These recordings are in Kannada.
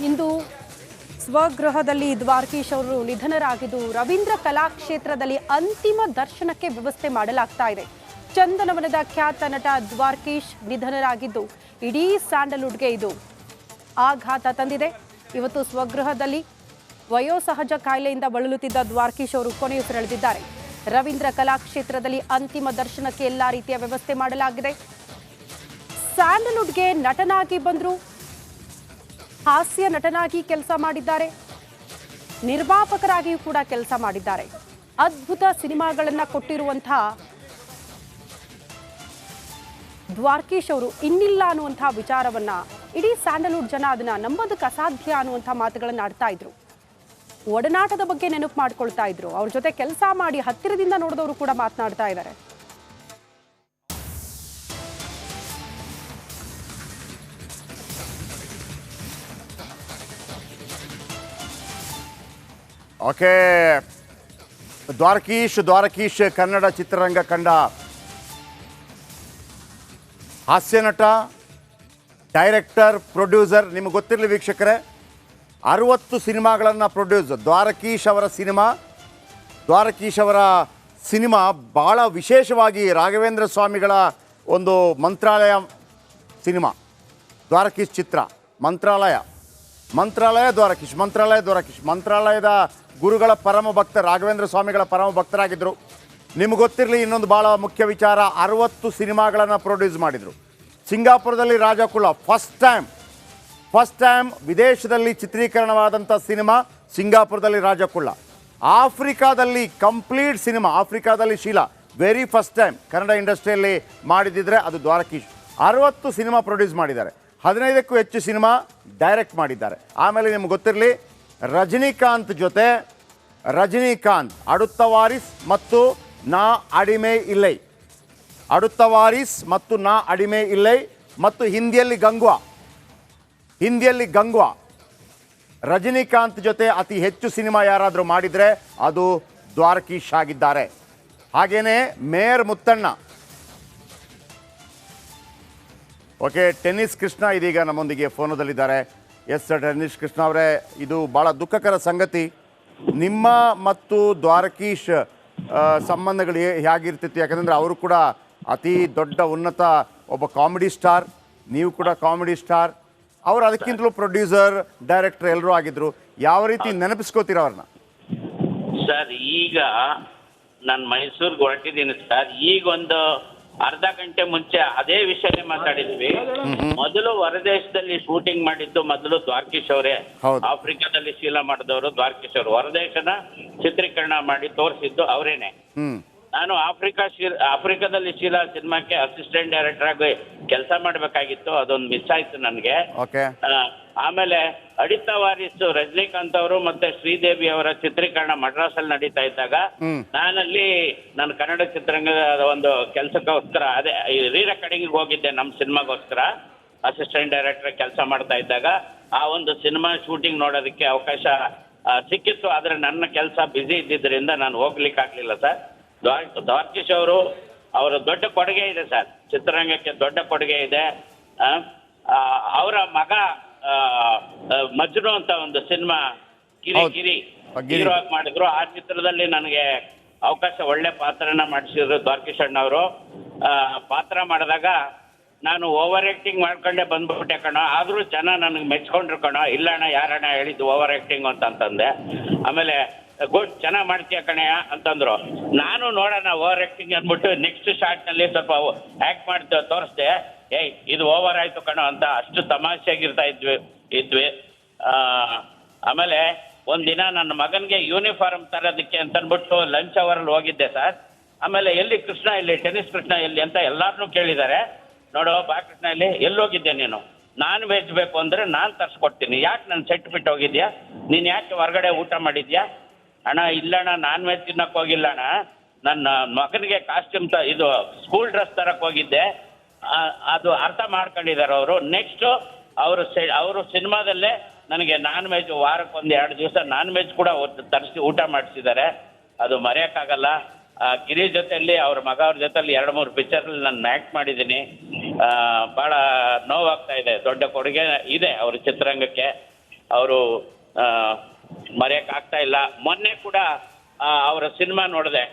ಇಂದು ಸ್ವಗೃಹದಲ್ಲಿ ದ್ವಾರಕೀಶ್ ಅವರು ನಿಧನರಾಗಿದ್ದು ರವೀಂದ್ರ ಕಲಾಕ್ಷೇತ್ರದಲ್ಲಿ ಅಂತಿಮ ದರ್ಶನಕ್ಕೆ ವ್ಯವಸ್ಥೆ ಮಾಡಲಾಗ್ತಾ ಇದೆ. ಚಂದನವನದ ಖ್ಯಾತ ನಟ ದ್ವಾರಕೀಶ್ ನಿಧನರಾಗಿದ್ದು ಇಡೀ ಸ್ಯಾಂಡಲ್ವುಡ್ಗೆ ಇದು ಆಘಾತ ತಂದಿದೆ. ಇವತ್ತು ಸ್ವಗೃಹದಲ್ಲಿ ವಯೋಸಹಜ ಕಾಯಿಲೆಯಿಂದ ಬಳಲುತ್ತಿದ್ದ ದ್ವಾರಕೀಶ್ ಅವರು ಕೊನೆಯುಸಿರೆಳೆದಿದ್ದಾರೆ. ರವೀಂದ್ರ ಕಲಾಕ್ಷೇತ್ರದಲ್ಲಿ ಅಂತಿಮ ದರ್ಶನಕ್ಕೆ ಎಲ್ಲಾ ರೀತಿಯ ವ್ಯವಸ್ಥೆ ಮಾಡಲಾಗಿದೆ. ಸ್ಯಾಂಡಲ್ವುಡ್ಗೆ ನಟನಾಗಿ ಬಂದ್ರು, ಹಾಸ್ಯ ನಟನಾಗಿ ಕೆಲಸ ಮಾಡಿದ್ದಾರೆ, ನಿರ್ಮಾಪಕರಾಗಿಯೂ ಕೂಡ ಕೆಲಸ ಮಾಡಿದ್ದಾರೆ. ಅದ್ಭುತ ಸಿನಿಮಾಗಳನ್ನ ಕೊಟ್ಟಿರುವಂತಹ ದ್ವಾರಕೀಶ್ ಅವರು ಇನ್ನಿಲ್ಲ ಅನ್ನುವಂತಹ ವಿಚಾರವನ್ನ ಇಡೀ ಸ್ಯಾಂಡಲ್ವುಡ್ ಜನ ಅದನ್ನ ನಂಬೋದಕ್ಕೆ ಅಸಾಧ್ಯ ಅನ್ನುವಂತಹ ಮಾತುಗಳನ್ನ ಆಡ್ತಾ ಇದ್ರು. ಒಡನಾಟದ ಬಗ್ಗೆ ನೆನಪು ಮಾಡ್ಕೊಳ್ತಾ ಇದ್ರು. ಅವ್ರ ಜೊತೆ ಕೆಲಸ ಮಾಡಿ ಹತ್ತಿರದಿಂದ ನೋಡಿದವರು ಕೂಡ ಮಾತನಾಡ್ತಾ ಇದ್ದಾರೆ. ಓಕೆ, ದ್ವಾರಕೀಶ್ ಕನ್ನಡ ಚಿತ್ರರಂಗ ಕಂಡ ಹಾಸ್ಯ ನಟ, ಡೈರೆಕ್ಟರ್, ಪ್ರೊಡ್ಯೂಸರ್. ನಿಮಗೆ ಗೊತ್ತಿರಲಿ ವೀಕ್ಷಕರೇ, 60 ಸಿನಿಮಾಗಳನ್ನು ಪ್ರೊಡ್ಯೂಸ್. ದ್ವಾರಕೀಶ್ ಅವರ ಸಿನಿಮಾ ಭಾಳ ವಿಶೇಷವಾಗಿ ರಾಘವೇಂದ್ರ ಸ್ವಾಮಿಗಳ ಒಂದು ಮಂತ್ರಾಲಯ ಸಿನಿಮಾ. ದ್ವಾರಕೀಶ್ ಚಿತ್ರ ಮಂತ್ರಾಲಯ ದ್ವಾರಕೀಶ್ ಮಂತ್ರಾಲಯದ ಗುರುಗಳ ಪರಮ ಭಕ್ತ, ರಾಘವೇಂದ್ರ ಸ್ವಾಮಿಗಳ ಪರಮ ಭಕ್ತರಾಗಿದ್ದರು. ನಿಮ್ಗೆ ಗೊತ್ತಿರಲಿ ಇನ್ನೊಂದು ಭಾಳ ಮುಖ್ಯ ವಿಚಾರ, 60 ಸಿನಿಮಾಗಳನ್ನು ಪ್ರೊಡ್ಯೂಸ್ ಮಾಡಿದರು. ಸಿಂಗಾಪುರದಲ್ಲಿ ರಾಜಕುಲ ಫಸ್ಟ್ ಟೈಮ್ ವಿದೇಶದಲ್ಲಿ ಚಿತ್ರೀಕರಣವಾದಂಥ ಸಿನಿಮಾ ಸಿಂಗಾಪುರದಲ್ಲಿ ರಾಜಕುಲ. ಆಫ್ರಿಕಾದಲ್ಲಿ ಕಂಪ್ಲೀಟ್ ಸಿನಿಮಾ, ಆಫ್ರಿಕಾದಲ್ಲಿ Sheela, very first time Kannada ಇಂಡಸ್ಟ್ರಿಯಲ್ಲಿ ಮಾಡಿದ್ದಿದ್ರೆ ಅದು ದ್ವಾರಕೀಶ್. 60 ಸಿನಿಮಾ ಪ್ರೊಡ್ಯೂಸ್ ಮಾಡಿದ್ದಾರೆ, 15ಕ್ಕೂ ಹೆಚ್ಚು ಸಿನಿಮಾ ಡೈರೆಕ್ಟ್ ಮಾಡಿದ್ದಾರೆ. ಆಮೇಲೆ ನಿಮ್ಗೆ ಗೊತ್ತಿರಲಿ, ರಜನಿಕಾಂತ್ ಅಡುತ್ತ ವಾರಿಸ್ ಮತ್ತು ನಾ ಅಡಿಮೆ ಇಲ್ಲೈ ಮತ್ತು ಹಿಂದಿಯಲ್ಲಿ ಗಂಗ್ವಾ. ರಜನಿಕಾಂತ್ ಜೊತೆ ಅತಿ ಹೆಚ್ಚು ಸಿನಿಮಾ ಯಾರಾದರೂ ಮಾಡಿದರೆ ಅದು ದ್ವಾರಕೀಶ್ ಆಗಿದ್ದಾರೆ. ಹಾಗೇನೇ mayor Muthanna. Okay, tennis Krishna ಇದೀಗ ನಮ್ಮೊಂದಿಗೆ ಫೋನದಲ್ಲಿದ್ದಾರೆ. ಎಸ್ ಟೆನ್ನಿಸ್ ಕೃಷ್ಣ ಅವರೇ, ಇದು ಭಾಳ ದುಃಖಕರ ಸಂಗತಿ. ನಿಮ್ಮ ಮತ್ತು ದ್ವಾರಕೀಶ್ ಸಂಬಂಧಗಳು ಹೇಗಿರ್ತಿತ್ತು? ಯಾಕಂದರೆ ಅವರು ಕೂಡ ಅತಿ ದೊಡ್ಡ ಉನ್ನತ ಒಬ್ಬ ಕಾಮಿಡಿ ಸ್ಟಾರ್, ನೀವು ಕೂಡ ಕಾಮಿಡಿ ಸ್ಟಾರ್. ಅವರು ಅದಕ್ಕಿಂತಲೂ ಪ್ರೊಡ್ಯೂಸರ್, ಡೈರೆಕ್ಟರ್ ಎಲ್ಲರೂ ಆಗಿದ್ರು. ಯಾವ ರೀತಿ ನೆನಪಿಸ್ಕೋತೀರ ಅವ್ರನ್ನ? ಸರ್, ಈಗ ನಾನು ಮೈಸೂರಿಗೆ ಹೊರಟಿದ್ದೀನಿ ಸರ್. ಈಗ ಒಂದು ಅರ್ಧ ಗಂಟೆ ಮುಂಚೆ ಅದೇ ವಿಷಯನೇ ಮಾತಾಡಿದ್ವಿ. ಮೊದಲು ಹೊರದೇಶದಲ್ಲಿ ಶೂಟಿಂಗ್ ಮಾಡಿದ್ದು ಮೊದಲು ದ್ವಾರಕೀಶ್ ಅವರೇ. ಆಫ್ರಿಕಾದಲ್ಲಿ ಶೀಲಾ ಮಾಡಿದವರು ದ್ವಾರಕೀಶ್ ಅವರು. ಹೊರದೇಶನ ಚಿತ್ರೀಕರಣ ಮಾಡಿ ತೋರಿಸಿದ್ದು ಅವರೇನೆ. ನಾನು ಆಫ್ರಿಕಾದಲ್ಲಿ ಶೀಲಾ ಸಿನಿಮಾಕ್ಕೆ ಅಸಿಸ್ಟೆಂಟ್ ಡೈರೆಕ್ಟರ್ ಆಗಿ ಕೆಲಸ ಮಾಡಬೇಕಾಗಿತ್ತು, ಅದೊಂದು ಮಿಸ್ ಆಯ್ತು ನನಗೆ. ಆಮೇಲೆ ಅಡಿತ ವಾರಿಸ್ ರಜನಿಕಾಂತ್ ಅವರು ಮತ್ತೆ ಶ್ರೀದೇವಿ ಅವರ ಚಿತ್ರೀಕರಣ ಮಡ್ರಾಸಲ್ಲಿ ನಡೀತಾ ಇದ್ದಾಗ ನಾನಲ್ಲಿ ನನ್ನ ಕನ್ನಡ ಚಿತ್ರರಂಗದ ಒಂದು ಕೆಲಸಕ್ಕೋಸ್ಕರ ಅದೇ ರೀ ರೆಕಾರ್ಡಿಂಗ್ ಹೋಗಿದ್ದೆ. ನಮ್ಮ ಸಿನಿಮಾಗೋಸ್ಕರ ಅಸಿಸ್ಟೆಂಟ್ ಡೈರೆಕ್ಟರ್ ಕೆಲಸ ಮಾಡ್ತಾ ಇದ್ದಾಗ ಆ ಒಂದು ಸಿನಿಮಾ ಶೂಟಿಂಗ್ ನೋಡೋದಕ್ಕೆ ಅವಕಾಶ ಸಿಕ್ಕಿತ್ತು. ಆದರೆ ನನ್ನ ಕೆಲಸ ಬ್ಯುಸಿ ಇದ್ದಿದ್ದರಿಂದ ನಾನು ಹೋಗ್ಲಿಕ್ಕೆ ಆಗ್ಲಿಲ್ಲ ಸರ್. ದ್ವಾರಕೀಶ್ ಅವರು ಅವರ ದೊಡ್ಡ ಕೊಡುಗೆ ಇದೆ ಸರ್, ಚಿತ್ರರಂಗಕ್ಕೆ ದೊಡ್ಡ ಕೊಡುಗೆ ಇದೆ. ಅವರ ಮಗ ಮಜ್ನು ಅಂತ ಒಂದು ಸಿನಿಮಾ ಕಿರಿ ಹೀರೋ ಆಗಿ ಮಾಡಿದ್ರು. ಆ ಚಿತ್ರದಲ್ಲಿ ನನಗೆ ಅವಕಾಶ, ಒಳ್ಳೆ ಪಾತ್ರನ ಮಾಡಿಸಿದ್ರು ದ್ವಾರಕೀಶ್ ಅಣ್ಣವರು. ಪಾತ್ರ ಮಾಡಿದಾಗ ನಾನು ಓವರ್ ಆಕ್ಟಿಂಗ್ ಮಾಡ್ಕೊಂಡೆ ಬಂದ್ಬಿಟ್ಟೆ ಕಣೋ. ಆದರೂ ಜನ ನನಗೆ ಮೆಚ್ಕೊಂಡ್ರು ಕಣೋ. ಇಲ್ಲಣ್ಣ, ಯಾರಣ್ಣ ಹೇಳಿದ್ದು ಓವರ್ ಆಕ್ಟಿಂಗ್ ಅಂತಂದೆ. ಆಮೇಲೆ ಗುಡ್, ಚೆನ್ನಾಗಿ ಮಾಡ್ತೀಯ ಕಣಯ್ಯ ಅಂತಂದ್ರು. ನಾನು ನೋಡೋಣ ಓವರ್ ಆಕ್ಟಿಂಗ್ ಅಂದ್ಬಿಟ್ಟು ನೆಕ್ಸ್ಟ್ ಶಾರ್ಟ್ನಲ್ಲಿ ಸ್ವಲ್ಪ ಆ್ಯಕ್ಟ್ ಮಾಡಿ ತೋರಿಸ್ದೆ. ಇದು ಓವರ್ ಆಯಿತು ಕಣೋ ಅಂತ ಅಷ್ಟು ತಮಾಷೆಯಾಗಿರ್ತಾ ಇದ್ವಿ. ಆಮೇಲೆ ಒಂದಿನ ನನ್ನ ಮಗನಿಗೆ ಯೂನಿಫಾರ್ಮ್ ತರೋದಕ್ಕೆ ಅಂತಂದ್ಬಿಟ್ಟು ಲಂಚ್ ಅವರಲ್ಲಿ ಹೋಗಿದ್ದೆ ಸರ್. ಆಮೇಲೆ ಎಲ್ಲಿ ಕೃಷ್ಣ, ಇಲ್ಲಿ ಟೆನ್ನಿಸ್ ಕೃಷ್ಣ ಎಲ್ಲಿ ಅಂತ ಎಲ್ಲಾರನ್ನೂ ಕೇಳಿದ್ದಾರೆ. ನೋಡು ಬಾ ಕೃಷ್ಣ, ಇಲ್ಲಿ ಎಲ್ಲಿ ಹೋಗಿದ್ದೆ ನೀನು? ನಾನ್ ವೆಜ್ ಬೇಕು ಅಂದರೆ ನಾನು ತರಿಸ್ಕೊಡ್ತೀನಿ. ಯಾಕೆ ನನ್ನ ಸೆಟ್ ಬಿಟ್ಟು ಹೋಗಿದ್ಯಾ? ನೀನು ಯಾಕೆ ಹೊರಗಡೆ ಊಟ ಮಾಡಿದ್ಯಾ? ಅಣ್ಣ ಇಲ್ಲಣ್ಣ, ನಾನ್ ವೆಜ್ ತಿನ್ನಕ್ಕೆ ಹೋಗಿಲ್ಲ ಅಣ್ಣ, ನನ್ನ ಮಗನಿಗೆ ಕಾಸ್ಟ್ಯೂಮ್ ಇದು ಸ್ಕೂಲ್ ಡ್ರೆಸ್ ತರಕ್ಕೆ ಹೋಗಿದ್ದೆ. ಅದು ಅರ್ಥ ಮಾಡ್ಕೊಂಡಿದ್ದಾರೆ ಅವರು. ನೆಕ್ಸ್ಟು ಅವರು ಸಿನಿಮಾದಲ್ಲೇ ನನಗೆ ನಾನ್ ವೆಜ್ ವಾರಕ್ಕೆ 1-2 ದಿವಸ ನಾನ್ ವೆಜ್ ಕೂಡ ತರಿಸಿ ಊಟ ಮಾಡಿಸಿದ್ದಾರೆ. ಅದು ಮರೆಯೋಕ್ಕಾಗಲ್ಲ. ಗಿರಿ ಜೊತೆಯಲ್ಲಿ ಅವ್ರ ಜೊತೆಯಲ್ಲಿ 2-3 ಪಿಕ್ಚರಲ್ಲಿ ನಾನು ಆ್ಯಕ್ಟ್ ಮಾಡಿದ್ದೀನಿ. ಭಾಳ ನೋವಾಗ್ತಾ ಇದೆ. ದೊಡ್ಡ ಕೊಡುಗೆ ಇದೆ ಅವ್ರ ಚಿತ್ರರಂಗಕ್ಕೆ. ಅವರು ಮರೆಯೋಕ್ಕಾಗ್ತಾ ಇಲ್ಲ. ಮೊನ್ನೆ ಕೂಡ ಅವರ ಸಿನಿಮಾ ನೋಡಿದೆ.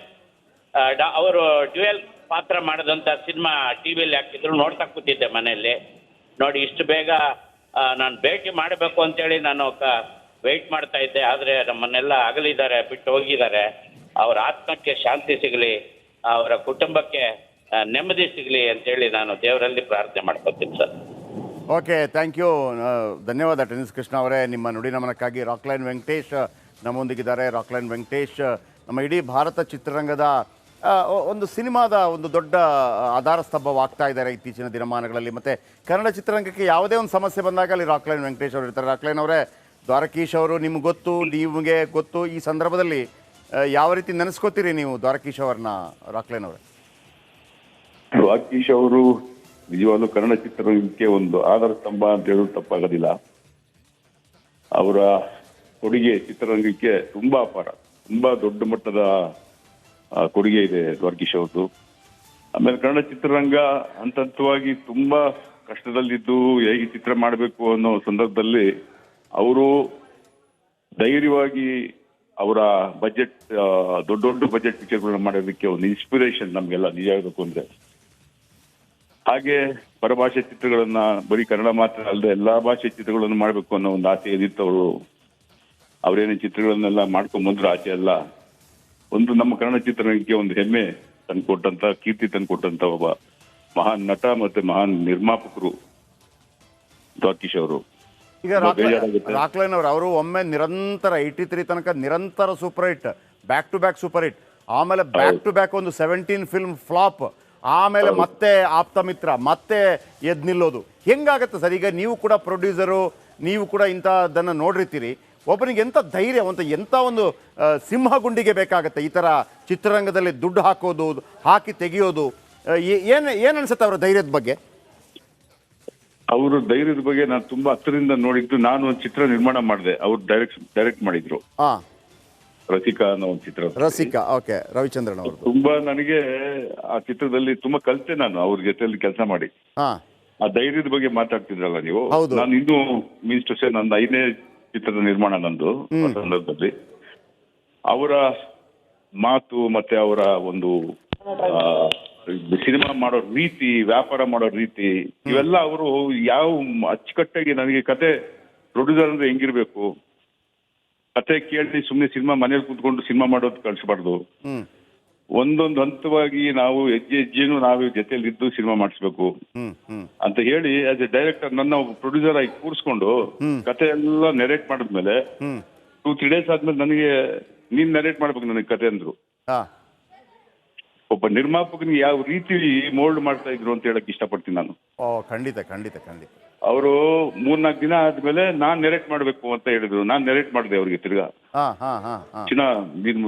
ಅವರು ಡ್ಯುಯಲ್ ಪಾತ್ರ ಮಾಡಿದಂಥ ಸಿನಿಮಾ ಟಿ ವಿಯಲ್ಲಿ ಹಾಕಿದ್ರು, ನೋಡ್ತಾ ಕೂತಿದ್ದೆ ಮನೆಯಲ್ಲಿ. ನೋಡಿ, ಇಷ್ಟು ಬೇಗ ನಾನು ಭೇಟಿ ಮಾಡಬೇಕು ಅಂತೇಳಿ ನಾನು ವೆಯ್ಟ್ ಮಾಡ್ತಾ ಇದ್ದೆ. ಆದರೆ ನಮ್ಮನ್ನೆಲ್ಲ ಅಗಲಿದ್ದಾರೆ, ಬಿಟ್ಟು ಹೋಗಿದ್ದಾರೆ. ಅವರ ಆತ್ಮಕ್ಕೆ ಶಾಂತಿ ಸಿಗಲಿ, ಅವರ ಕುಟುಂಬಕ್ಕೆ ನೆಮ್ಮದಿ ಸಿಗಲಿ ಅಂತೇಳಿ ನಾನು ದೇವರಲ್ಲಿ ಪ್ರಾರ್ಥನೆ ಮಾಡ್ಕೊತೀನಿ ಸರ್. ಓಕೆ, ಥ್ಯಾಂಕ್ ಯು, ಧನ್ಯವಾದ ಟೆನ್ನಿಸ್ ಕೃಷ್ಣ ಅವರೇ. ನಿಮ್ಮ ನುಡಿ ನಮನಕ್ಕಾಗಿ ರಾಕ್ಲೈನ್ ವೆಂಕಟೇಶ್ ನಮ್ಮೊಂದಿಗಿದ್ದಾರೆ. ರಾಕ್ಲೈನ್ ವೆಂಕಟೇಶ್ ನಮ್ಮ ಇಡೀ ಭಾರತ ಚಿತ್ರರಂಗದ ಒಂದು ಸಿನಿಮಾದ ಒಂದು ದೊಡ್ಡ ಆಧಾರ ಸ್ತಂಭವಾಗ್ತಾ ಇದ್ದಾರೆ ಇತ್ತೀಚಿನ ದಿನಮಾನಗಳಲ್ಲಿ. ಮತ್ತು ಕನ್ನಡ ಚಿತ್ರರಂಗಕ್ಕೆ ಯಾವುದೇ ಒಂದು ಸಮಸ್ಯೆ ಬಂದಾಗ ಅಲ್ಲಿ ರಾಕ್ಲೈನ್ ವೆಂಕಟೇಶ್ ಅವರು ಇರ್ತಾರೆ. ರಾಕ್ಲೈನ್ ಅವರೇ, ದ್ವಾರಕೀಶ್ ಅವರು ನಿಮ್ಗೆ ಗೊತ್ತು, ನಿಮಗೆ ಗೊತ್ತು. ಈ ಸಂದರ್ಭದಲ್ಲಿ ಯಾವ ರೀತಿ ನೆನೆಸ್ಕೋತೀರಿ ನೀವು ದ್ವಾರಕೀಶ್ ಅವ್ರನ್ನ, ರಾಕ್ಲೈನ್ ಅವರೇ? ದ್ವಾರಕೀಶ್ ಅವರು ನಿಜವಾಗ್ಲೂ ಕನ್ನಡ ಚಿತ್ರರಂಗಕ್ಕೆ ಒಂದು ಆಧಾರ ಸ್ತಂಭ ಅಂತ ಹೇಳೋದು ತಪ್ಪಾಗೋದಿಲ್ಲ. ಅವರ ಕೊಡುಗೆ ಚಿತ್ರರಂಗಕ್ಕೆ ತುಂಬಾ ಅಪಾರ, ತುಂಬಾ ದೊಡ್ಡ ಮಟ್ಟದ ಕೊಡುಗೆ ಇದೆ ದ್ವಾರಕೀಶ್ ಅವ್ರದ್ದು. ಆಮೇಲೆ ಕನ್ನಡ ಚಿತ್ರರಂಗ ಹಂತವಾಗಿ ತುಂಬಾ ಕಷ್ಟದಲ್ಲಿದ್ದು ಹೇಗೆ ಚಿತ್ರ ಮಾಡಬೇಕು ಅನ್ನೋ ಸಂದರ್ಭದಲ್ಲಿ ಅವರು ಧೈರ್ಯವಾಗಿ ಅವರ ಬಜೆಟ್, ದೊಡ್ಡ ದೊಡ್ಡ ಬಜೆಟ್ ಪಿಕ್ಚರ್ಗಳನ್ನ ಮಾಡೋದಕ್ಕೆ ಒಂದು ಇನ್ಸ್ಪಿರೇಷನ್ ನಮಗೆಲ್ಲ ನಿಜ ಆಗಬೇಕು ಅಂದ್ರೆ. ಹಾಗೆ ಪರಭಾಷೆ ಚಿತ್ರಗಳನ್ನ ಬರೀ ಕನ್ನಡ ಮಾತ್ರ ಅಲ್ಲದೆ ಎಲ್ಲಾ ಭಾಷೆ ಚಿತ್ರಗಳನ್ನು ಮಾಡಬೇಕು ಅನ್ನೋ ಒಂದು ಆಸೆ ಏನಿತ್ತು. ಅವರೇನೇ ಚಿತ್ರಗಳನ್ನೆಲ್ಲ ಮಾಡ್ಕೊಂಡ್ ಬಂದ್ರು. ಆಚೆ ಎಲ್ಲ ಒಂದು ನಮ್ಮ ಕನ್ನಡ ಚಿತ್ರರಂಗಕ್ಕೆ ಒಂದು ಹೆಮ್ಮೆ ತಂದ್ಕೊಟ್ಟಂತ, ಕೀರ್ತಿ ತಂದ್ಕೊಟ್ಟಂತ ಒಬ್ಬ ಮಹಾನ್ ನಟ ಮತ್ತೆ ಮಹಾನ್ ನಿರ್ಮಾಪಕರು ದ್ವಾರಕೀಶ್ ಅವರು. ಈಗ ರಾಕ್ಲೈನ್ ಅವರು ಒಮ್ಮೆ ನಿರಂತರ 83 ತನಕ ನಿರಂತರ super hit, back to back super hit, ಆಮೇಲೆ ಬ್ಯಾಕ್ ಟು ಬ್ಯಾಕ್ ಒಂದು 17 ಫಿಲ್ಮ್ ಫ್ಲಾಪ್, ಆಮೇಲೆ ಮತ್ತೆ ಆಪ್ತ ಮಿತ್ರ, ಮತ್ತೆ ಎದ್ ನಿಲ್ಲೋದು. ಹೆಂಗಾಗತ್ತೆ ಸರ್? ಈಗ ನೀವು ಕೂಡ ಪ್ರೊಡ್ಯೂಸರು, ನೀವು ಕೂಡ ಇಂಥದ್ದನ್ನು ನೋಡಿರ್ತೀರಿ. ಒಬ್ಬನಿಗೆ ಎಂಥ ಧೈರ್ಯ, ಎಂಥ ಒಂದು ಸಿಂಹಗುಂಡಿಗೆ ಬೇಕಾಗತ್ತೆ ಈ ಥರ ಚಿತ್ರರಂಗದಲ್ಲಿ ದುಡ್ಡು ಹಾಕೋದು, ಹಾಕಿ ತೆಗೆಯೋದು? ಏನು ಅನ್ಸುತ್ತೆ ಅವರ ಧೈರ್ಯದ ಬಗ್ಗೆ? ಅವ್ರ ಧೈರ್ಯದ ಬಗ್ಗೆ ನಾನು ತುಂಬಾ ಹತ್ತಿರದಿಂದ ನೋಡಿದ್ದು. ನಾನು ಒಂದು ಚಿತ್ರ ನಿರ್ಮಾಣ ಮಾಡಿದೆ, ಅವ್ರು ಡೈರೆಕ್ಟ್ ಮಾಡಿದ್ರು. ರಸಿಕಾ ಅನ್ನೋ ಒಂದು ಚಿತ್ರ. ರಸಿಕಾ, ಓಕೆ, ರವಿಚಂದ್ರನ್ ಅವರು. ತುಂಬಾ ನನಗೆ ಆ ಚಿತ್ರದಲ್ಲಿ ತುಂಬಾ ಕಲಿತೆ ನಾನು ಅವ್ರ ಜೊತೆಯಲ್ಲಿ ಕೆಲಸ ಮಾಡಿ. ಆ ಧೈರ್ಯದ ಬಗ್ಗೆ ಮಾತಾಡ್ತಿದ್ರಲ್ಲ ನೀವು, ನಾನು ಇನ್ನೂ ಮೀನ್ಸ್ ಟು ಸೇ ನಂದು 5ನೇ ಚಿತ್ರದ ನಿರ್ಮಾಣ ನಂದು. ಆ ಸಂದರ್ಭದಲ್ಲಿ ಅವರ ಮಾತು ಮತ್ತೆ ಅವರ ಒಂದು ಸಿನಿಮಾ ಮಾಡೋ ರೀತಿ, ವ್ಯಾಪಾರ ಮಾಡೋ ರೀತಿ, ಇವೆಲ್ಲ ಅವರು ಯಾವ ಅಚ್ಚುಕಟ್ಟಾಗಿ ನನಗೆ ಕತೆ ಪ್ರೊಡ್ಯೂಸರ್ ಅಂದ್ರೆ ಹೆಂಗಿರ್ಬೇಕು, ಕತೆ ಕೇಳಿ ಸುಮ್ಮನೆ ಸಿನಿಮಾ ಮನೇಲಿ ಕೂತ್ಕೊಂಡು ಸಿನಿಮಾ ಮಾಡೋದು ಕಳಿಸಬಾರ್ದು. ಒಂದೊಂದು ಹಂತವಾಗಿ ನಾವು ಹೆಜ್ಜೆನೂ ನಾವು ಜೊತೆಯಲ್ಲಿ ಇದ್ದು ಸಿನಿಮಾ ಮಾಡಿಸ್ಬೇಕು ಅಂತ ಹೇಳಿ ಆಸ್ ಎ ಡೈರೆಕ್ಟರ್ ನನ್ನ ಪ್ರೊಡ್ಯೂಸರ್ ಆಗಿ ಕೂರಿಸ್ಕೊಂಡು ಕತೆ ಎಲ್ಲ ನೆರೇಟ್ ಮಾಡಿದ್ಮೇಲೆ 2-3 days ಆದ್ಮೇಲೆ ನನಗೆ ನೀನ್ ನೆರೇಟ್ ಮಾಡ್ಬೇಕು ನನಗೆ ಕತೆ ಅಂದ್ರು. ಒಬ್ಬ ನಿರ್ಮಾಪಕನಿಗೆ ಯಾವ ರೀತಿ ಮೋಲ್ಡ್ ಮಾಡ್ತಾ ಇದ್ರು ಅಂತ ಹೇಳಕ್ ಇಷ್ಟಪಡ್ತೀನಿ ನಾನು. ಖಂಡಿತ ಖಂಡಿತ ಖಂಡಿತ. ಅವರು 3-4 ದಿನ ಆದ್ಮೇಲೆ ನಾನ್ ನೆರೇಟ್ ಮಾಡ್ಬೇಕು ಅಂತ ಹೇಳಿದ್ರು. ನಾನ್ ನೆರೇಟ್ ಮಾಡಿದೆ ಅವ್ರಿಗೆ ತಿರ್ಗಾ. ಚಿನ್ನ, ನೀನ್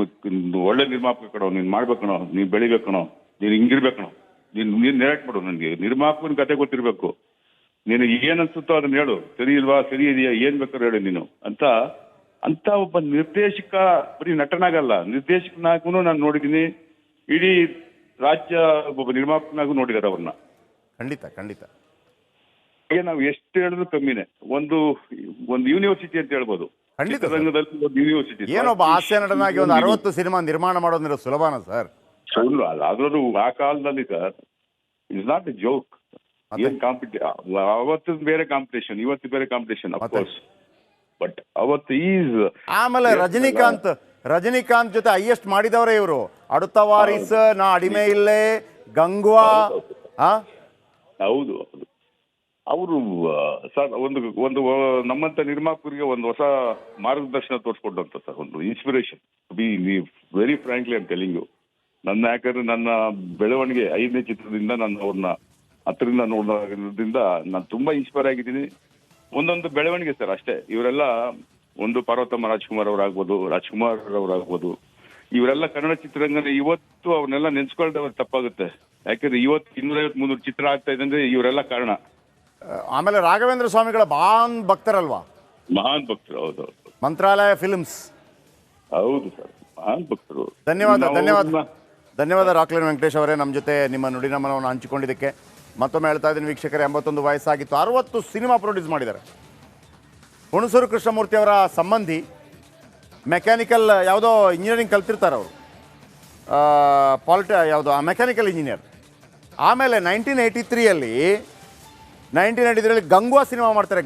ಒಳ್ಳೆ ನಿರ್ಮಾಪಕ ಕಣೋ, ನೀನ್ ಮಾಡ್ಬೇಕಣೋ, ನೀನ್ ಬೆಳಿಬೇಕಣೋ, ನೀನ್ ಹಿಂಗಿರ್ಬೇಕಣೋ, ನೀನ್ ನೆರೇಟ್ ಮಾಡು. ನನ್ಗೆ ನಿರ್ಮಾಪಕನ ಕತೆ ಗೊತ್ತಿರ್ಬೇಕು, ನೀನು ಏನ್ ಅನ್ಸುತ್ತೋ ಅದನ್ನ ಹೇಳು, ಸರಿ ಇಲ್ವಾ, ಸರಿ ಇದೆಯಾ, ಏನ್ ಬೇಕಾದ್ರೂ ಹೇಳು ನೀನು ಅಂತ ಒಬ್ಬ ನಿರ್ದೇಶಕ ಬರೀ ನಟನಾಗಲ್ಲ, ನಿರ್ದೇಶಕನಾಗೂ ನಾನು ನೋಡಿದೀನಿ. ಇಡೀ ರಾಜ್ಯ ಒಬ್ಬ ನಿರ್ಮಾಪಕನಾಗೂ ನೋಡಿದಾರೆ ಅವ್ರನ್ನ. ಖಂಡಿತ ಖಂಡಿತ. ನಾವು ಎಷ್ಟು ಹೇಳಿದ್ರು ಕಮ್ಮಿನೇ. ಒಂದು ಯೂನಿವರ್ಸಿಟಿ ಅಂತ ಹೇಳ್ಬೋದು ರಂಗದಲ್ಲಿ. ಒಂದು ಯೂನಿವರ್ಸಿಟಿ. ಏನೊಬ್ಬ ಹಾಸ್ಯ ನಟನಾಗಿ ಒಂದು 60 ಸಿನಿಮಾ ನಿರ್ಮಾಣ ಮಾಡೋದ್ರೆ ಸುಲಭನಾ ಸರ್? ಸುಳ್ಳು ಅಲ್ಲ. ಅದ್ರಲ್ಲೂ ಆ ಕಾಲದಲ್ಲಿ sir it's not A joke. ಏನ್ ಅವತ್ತು ಬೇರೆ ಕಾಂಪಿಟೇಷನ್, ಇವತ್ತು ಬೇರೆ ಕಾಂಪಿಟೇಷನ್ ಅಫ್ಕೋರ್ಸ್. ಬಟ್ ಅವತ್ತು ಈಸ್. ಆಮೇಲೆ ರಜನಿಕಾಂತ್ ಜೊತೆ ಹೈಯೆಸ್ಟ್ ಮಾಡಿದವರೇ ಇವರು. ಅಡುತ್ತ ವಾರಿಸ್, ನಾ ಅಡಿಮೆ ಇಲ್ಲೇ, ಗಂಗ್ವಾ. ಹೌದು. ಅವರು ಸರ್ ಒಂದು ನಮ್ಮಂತ ನಿರ್ಮಾಪಕರಿಗೆ ಒಂದು ಹೊಸ ಮಾರ್ಗದರ್ಶನ ತೋರಿಸ್ಕೊಟ್ಟಂತ ಸರ್, ಒಂದು inspiration. Be very frankly I'm telling you. ಯಾಕಂದ್ರೆ ನನ್ನ ಬೆಳವಣಿಗೆ 5ನೇ ಚಿತ್ರದಿಂದ ನಾನು ಅವ್ರನ್ನ ಹತ್ತರಿಂದ ನೋಡೋದ್ರಿಂದ ನಾನು ತುಂಬಾ ಇನ್ಸ್ಪೈರ್ ಆಗಿದ್ದೀನಿ. ಒಂದೊಂದು ಬೆಳವಣಿಗೆ ಸರ್ ಅಷ್ಟೇ. ಇವರೆಲ್ಲ ಒಂದು ಪಾರ್ವತಮ್ಮ ರಾಜ್ಕುಮಾರ್ ಅವರಾಗ್ಬೋದು, ಇವರೆಲ್ಲ ಕನ್ನಡ ಚಿತ್ರರಂಗನ ಇವತ್ತು ಅವ್ರನ್ನೆಲ್ಲ ನೆನ್ಸ್ಕೊಳ್ದವ್ರು ತಪ್ಪಾಗುತ್ತೆ. ಯಾಕಂದ್ರೆ ಇವತ್ತು 250-300 ಚಿತ್ರ ಆಗ್ತಾ ಇದೆ ಅಂದ್ರೆ ಇವರೆಲ್ಲ ಕಾರಣ. ಆಮೇಲೆ ರಾಘವೇಂದ್ರ ಸ್ವಾಮಿಗಳ ಮಹಾನ್ ಭಕ್ತರಲ್ವಾ? ಮಹಾನ್ ಭಕ್ತರು. ಹೌದು. ಮಂತ್ರಾಲಯ ಫಿಲ್ಮ್ಸ್. ಹೌದು ಸರ್, ಮಹಾನ್ ಭಕ್ತರು. ಧನ್ಯವಾದ ರಾಕ್ಲೈನ್ ವೆಂಕಟೇಶ್ ಅವರೇ, ನಮ್ಮ ಜೊತೆ ನಿಮ್ಮ ನುಡಿನಮನವನ್ನು ಹಂಚಿಕೊಂಡಿದ್ದಕ್ಕೆ. ಮತ್ತೊಮ್ಮೆ ಹೇಳ್ತಾ ಇದ್ದೀನಿ ವೀಕ್ಷಕರೇ, 81 ವಯಸ್ಸಾಗಿತ್ತು, 60 ಸಿನಿಮಾ ಪ್ರೊಡ್ಯೂಸ್ ಮಾಡಿದ್ದಾರೆ. ಹುಣಸೂರು ಕೃಷ್ಣಮೂರ್ತಿ ಅವರ ಸಂಬಂಧಿ, ಮೆಕ್ಯಾನಿಕಲ್ ಯಾವುದೋ ಇಂಜಿನಿಯರಿಂಗ್ ಕಲ್ತಿರ್ತಾರೆ ಅವರು, ಯಾವುದೋ ಮೆಕ್ಯಾನಿಕಲ್ ಇಂಜಿನಿಯರ್. ಆಮೇಲೆ 1983 ಗಂಗುವಾ ಸಿನಿಮಾ ಮಾಡ್ತಾರೆ.